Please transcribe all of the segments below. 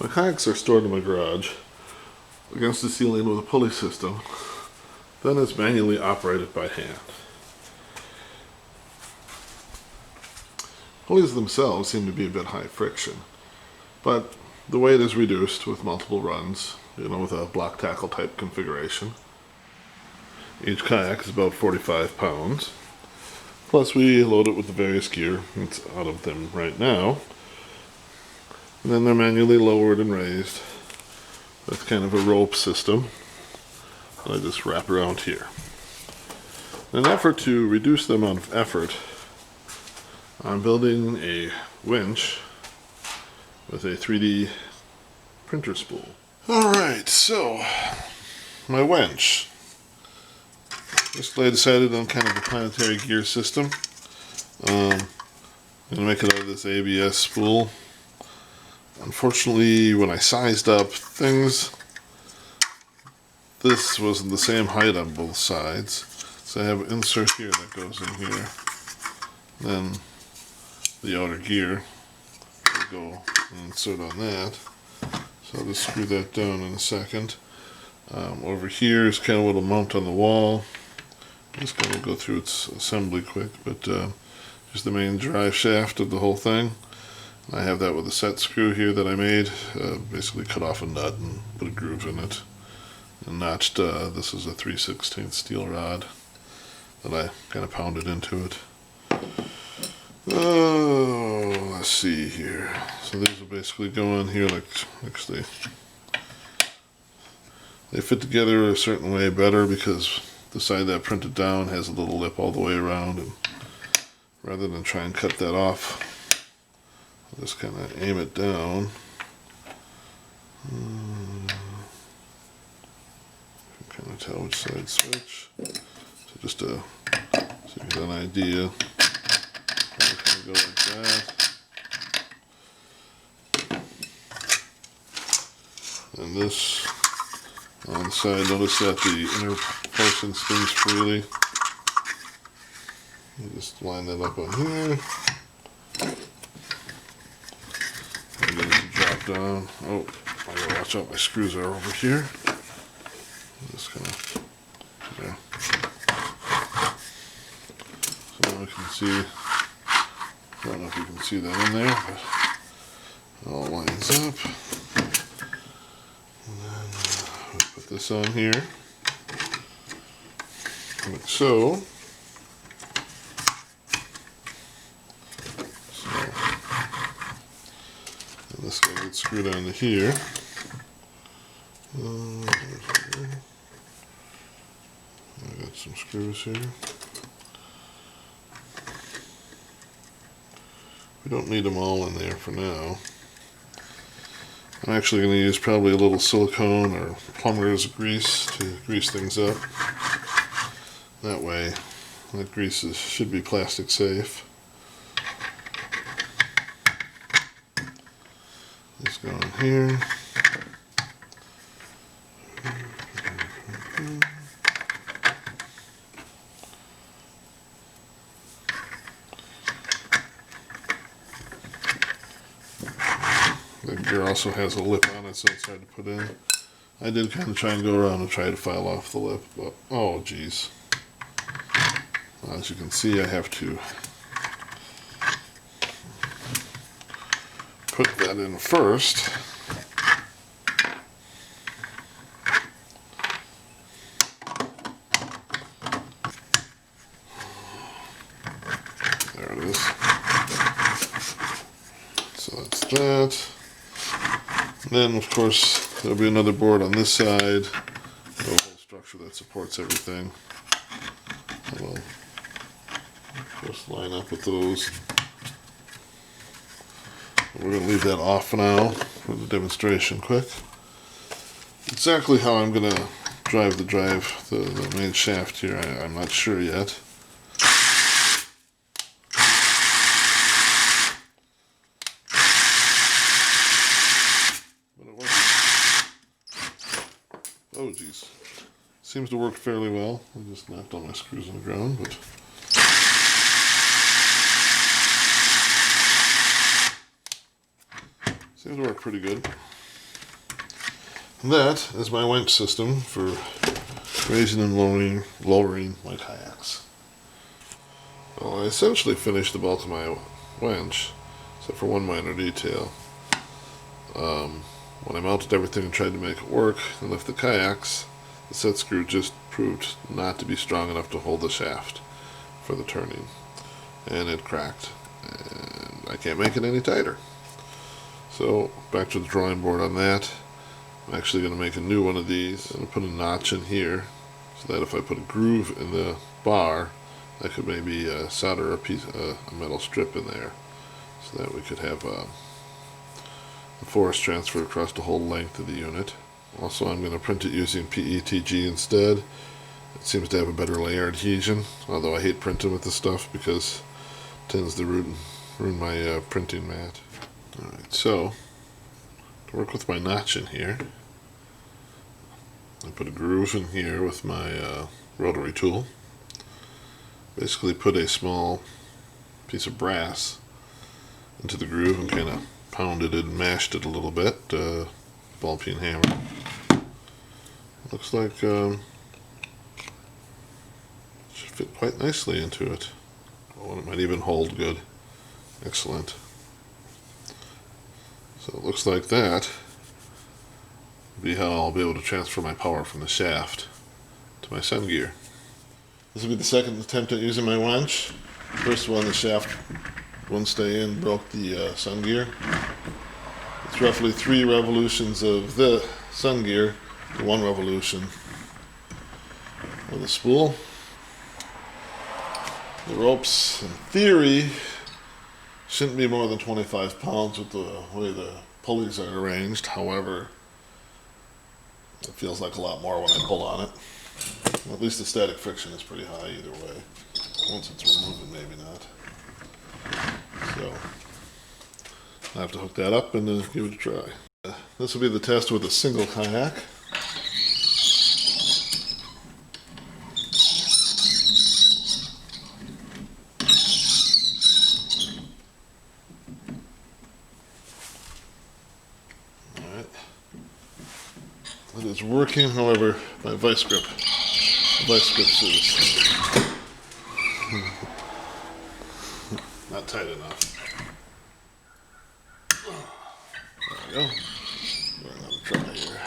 My kayaks are stored in my garage against the ceiling with a pulley system. Then it's manually operated by hand. Pulleys themselves seem to be a bit high friction, but the weight is reduced with multiple runs, with a block tackle type configuration. Each kayak is about 45 pounds. Plus we load it with the various gear that's out of them right now. And then they're manually lowered and raised with kind of a rope system that I just wrap around here. In an effort to reduce the amount of effort, I'm building a winch with a 3D printer spool. Alright, so my winch. Basically I decided on kind of a planetary gear system. I'm going to make it out of this ABS spool. Unfortunately, when I sized up things, this wasn't the same height on both sides. So I have an insert here that goes in here. Then the outer gear will go and insert on that. So I'll just screw that down in a second. Over here is kind of what will mount on the wall. Just kind of go through its assembly quick, but just the main drive shaft of the whole thing. I have that with a set screw here that I made. Basically cut off a nut and put a groove in it. And notched, this is a 3/16 steel rod that I kind of pounded into it. Oh, let's see here. So these will basically go in here like they fit together a certain way better because the side that printed down has a little lip all the way around, and rather than try and cut that off, I'll just kind of aim it down. Kind of tell which side switch. So just so you get an idea. I'll kind of go like that. And this on the side, notice that the inner portion spins freely. You just line that up on here. And then to drop down. Oh, I gotta watch out, my screws are over here. Just kind of there. So now I can see, I don't know if you can see that in there, but it all lines up. And then we'll put this on here, like so. And this guy gets screwed onto here. I got some screws here. We don't need them all in there for now. I'm actually going to use probably a little silicone or plumber's grease to grease things up. That way, that grease should be plastic safe. Just go in here. The gear also has a lip on it, so it's hard to put in. I did kind of try and go around and try to file off the lip, but oh geez. As you can see, I have to put that in first. There it is. So that's that. And then, of course, there'll be another board on this side, a whole structure that supports everything. I will just line up with those. We're going to leave that off now for the demonstration quick. Exactly how I'm going to drive the main shaft here, I'm not sure yet. Oh geez, seems to work fairly well. I just knocked all my screws on the ground, but seems to work pretty good. And that is my winch system for raising and lowering my kayaks. Well, I essentially finished the bulk of my winch, except for one minor detail. When I mounted everything and tried to make it work and lift the kayaks, the set screw just proved not to be strong enough to hold the shaft for the turning, and it cracked, and I can't make it any tighter. So back to the drawing board on that. I'm actually going to make a new one of these and put a notch in here so that if I put a groove in the bar, I could maybe solder a metal strip in there so that we could have a force transfer across the whole length of the unit. Also, I'm going to print it using PETG instead. It seems to have a better layer adhesion, although I hate printing with this stuff because it tends to ruin my printing mat. Alright, so to work with my notch in here, I put a groove in here with my rotary tool. Basically put a small piece of brass into the groove and kind of pounded it and mashed it a little bit, ball peen hammer. Looks like it should fit quite nicely into it. Oh, and it might even hold good. Excellent. So it looks like that will be how I'll be able to transfer my power from the shaft to my sun gear. This will be the second attempt at using my winch. First one, the shaft wouldn't stay in, broke the sun gear. It's roughly 3 revolutions of the sun gear to 1 revolution of the spool. The ropes, in theory, shouldn't be more than 25 pounds with the way the pulleys are arranged. However, it feels like a lot more when I pull on it. Well, at least the static friction is pretty high either way. Once it's removed, maybe not. So I have to hook that up and give it a try. This will be the test with a single kayak. Alright. It is working, however, my vice grip is not tight enough. There we go. Give another try here.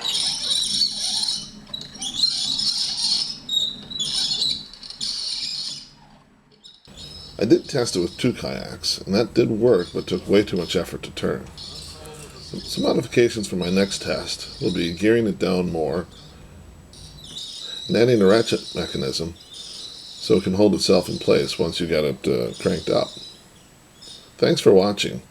I did test it with 2 kayaks, and that did work, but took way too much effort to turn. Some modifications for my next test will be gearing it down more and adding a ratchet mechanism so it can hold itself in place once you got it cranked up. Thanks for watching.